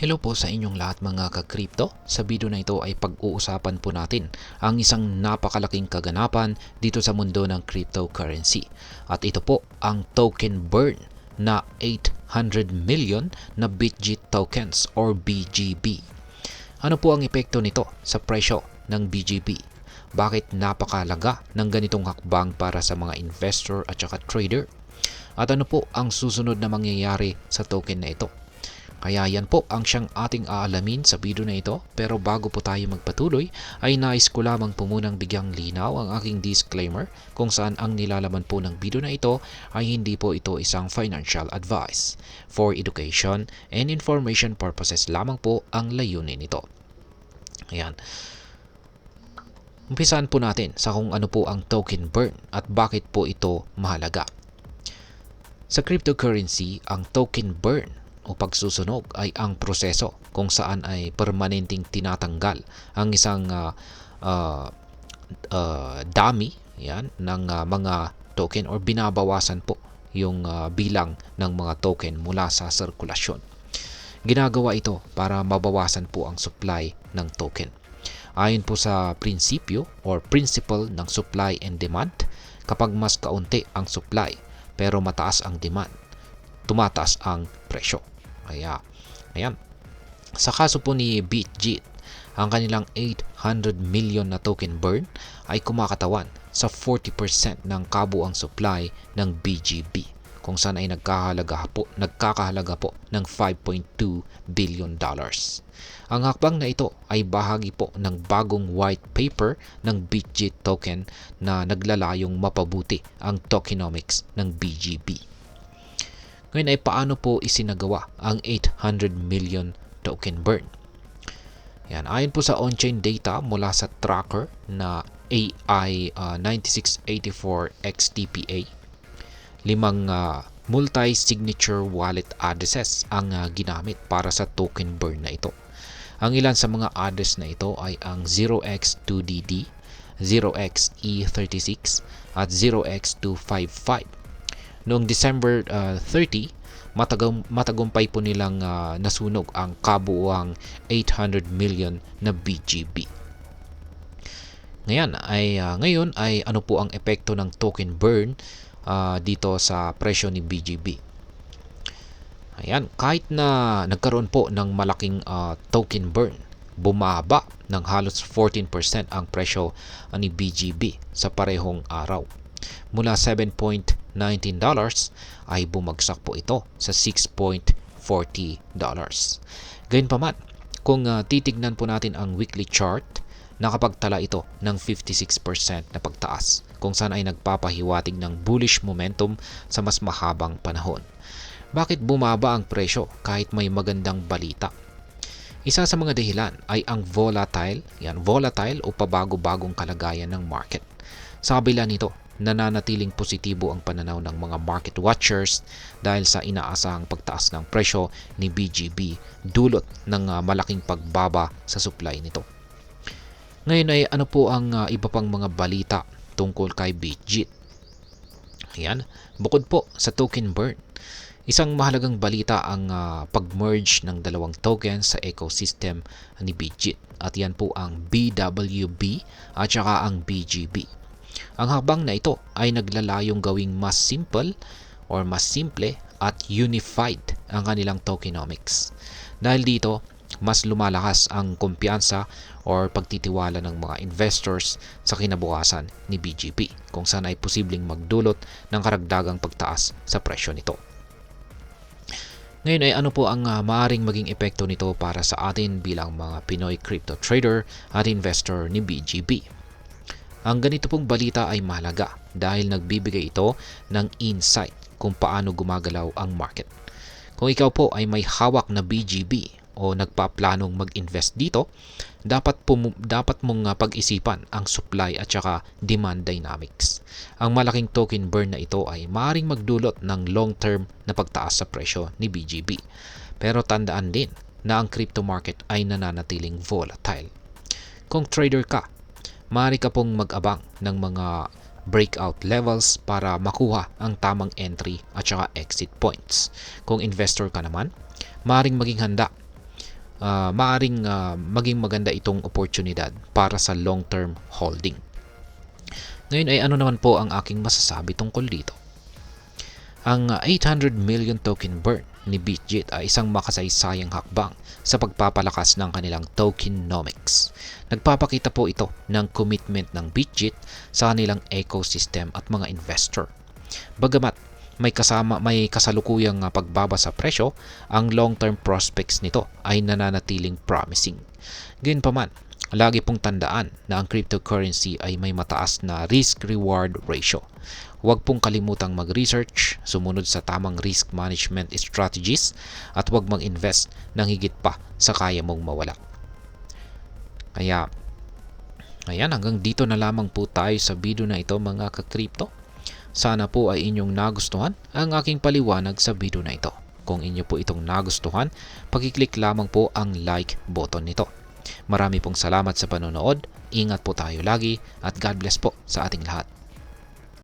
Hello po sa inyong lahat mga ka-crypto. Sa video na ito ay pag-uusapan po natin ang isang napakalaking kaganapan dito sa mundo ng cryptocurrency. At ito po ang token burn na 800 million na Bitget tokens or BGB. Ano po ang epekto nito sa presyo ng BGB? Bakit napakalaga ng ganitong hakbang para sa mga investor at saka trader? At ano po ang susunod na mangyayari sa token na ito? Kaya yan po ang siyang ating aalamin sa video na ito, pero bago po tayo magpatuloy ay nais ko lamang po munang bigyang linaw ang aking disclaimer kung saan ang nilalaman po ng video na ito ay hindi po ito isang financial advice. For education and information purposes lamang po ang layunin nito. Ayan. Umpisahan po natin sa kung ano po ang token burn at bakit po ito mahalaga. Sa cryptocurrency, ang token burn o pagsusunog ay ang proseso kung saan ay permanenteng tinatanggal ang isang dami ng mga token or binabawasan po yung bilang ng mga token mula sa sirkulasyon. Ginagawa ito para mabawasan po ang supply ng token. Ayon po sa prinsipyo or principle ng supply and demand, kapag mas kaunti ang supply pero mataas ang demand, tumataas ang presyo. Kaya, ayan. Sa kaso po ni Bitget, ang kanilang 800 million na token burn ay kumakatawan sa 40% ng kabuang supply ng BGB, kung saan ay nagkakahalaga po ng $5.2 billion. Ang hakbang na ito ay bahagi po ng bagong white paper ng Bitget token na naglalayong mapabuti ang tokenomics ng BGB. Ngayon ay paano po isinagawa ang 800 million token burn? Yan, ayon po sa on-chain data mula sa tracker na AI 9684 XTPA, 5 multi-signature wallet addresses ang ginamit para sa token burn na ito. Ang ilan sa mga address na ito ay ang 0x2DD, 0xe36 at 0x255. Noong December 30, matagumpay po nilang nasunog ang kabuuang 800 million na BGB. Ngayon ay ano po ang epekto ng token burn dito sa presyo ni BGB. Ayan, kahit na nagkaroon po ng malaking token burn, bumaba ng halos 14% ang presyo ni BGB sa parehong araw. Mula $7.19 ay bumagsak po ito sa $6.40. Gayunpaman, kung titignan po natin ang weekly chart, nakapagtala ito ng 56% na pagtaas, kung saan ay nagpapahiwatig ng bullish momentum sa mas mahabang panahon. Bakit bumaba ang presyo kahit may magandang balita? Isa sa mga dahilan ay ang volatile o pabago-bagong kalagayan ng market. Sa kabila nito, nananatiling positibo ang pananaw ng mga market watchers dahil sa inaasahang pagtaas ng presyo ni BGB dulot ng malaking pagbaba sa supply nito. Ngayon ay ano po ang iba pang mga balita tungkol kay Bitget? Ayan, bukod po sa token burn, isang mahalagang balita ang pag-merge ng dalawang tokens sa ecosystem ni Bitget, at yan po ang BWB at saka ang BGB. Ang hakbang na ito ay naglalayong gawing mas simple at unified ang kanilang tokenomics. Dahil dito, mas lumalakas ang kumpiyansa or pagtitiwala ng mga investors sa kinabukasan ni BGB, kung saan ay posibleng magdulot ng karagdagang pagtaas sa presyo nito. Ngayon ay ano po ang maaaring maging epekto nito para sa atin bilang mga Pinoy crypto trader at investor ni BGB? Ang ganito pong balita ay mahalaga dahil nagbibigay ito ng insight kung paano gumagalaw ang market. Kung ikaw po ay may hawak na BGB o nagpaplanong mag-invest dito, dapat mong pag-isipan ang supply at saka demand dynamics. Ang malaking token burn na ito ay maaaring magdulot ng long-term na pagtaas sa presyo ni BGB. Pero tandaan din na ang crypto market ay nananatiling volatile. Kung trader ka, maaari ka pong mag-abang ng mga breakout levels para makuha ang tamang entry at saka exit points. Kung investor ka naman, maaaring maging handa maaring maging maganda itong oportunidad para sa long-term holding. Ngayon ay ano naman po ang aking masasabi tungkol dito? Ang 800 million token burn ni Bitget ay isang makasaysayang hakbang sa pagpapalakas ng kanilang tokenomics. Nagpapakita po ito ng commitment ng Bitget sa kanilang ecosystem at mga investor. Bagamat may kasalukuyang pagbaba sa presyo, ang long-term prospects nito ay nananatiling promising. Gayunpaman, lagi pong tandaan na ang cryptocurrency ay may mataas na risk-reward ratio. Huwag pong kalimutang mag-research, sumunod sa tamang risk management strategies, at huwag mag-invest ng higit pa sa kaya mong mawala. Kaya, ayan, hanggang dito na lamang po tayo sa video na ito mga ka-crypto. Sana po ay inyong nagustuhan ang aking paliwanag sa video na ito. Kung inyo po itong nagustuhan, pag-click lamang po ang like button nito. Marami pong salamat sa panonood, ingat po tayo lagi, at God bless po sa ating lahat.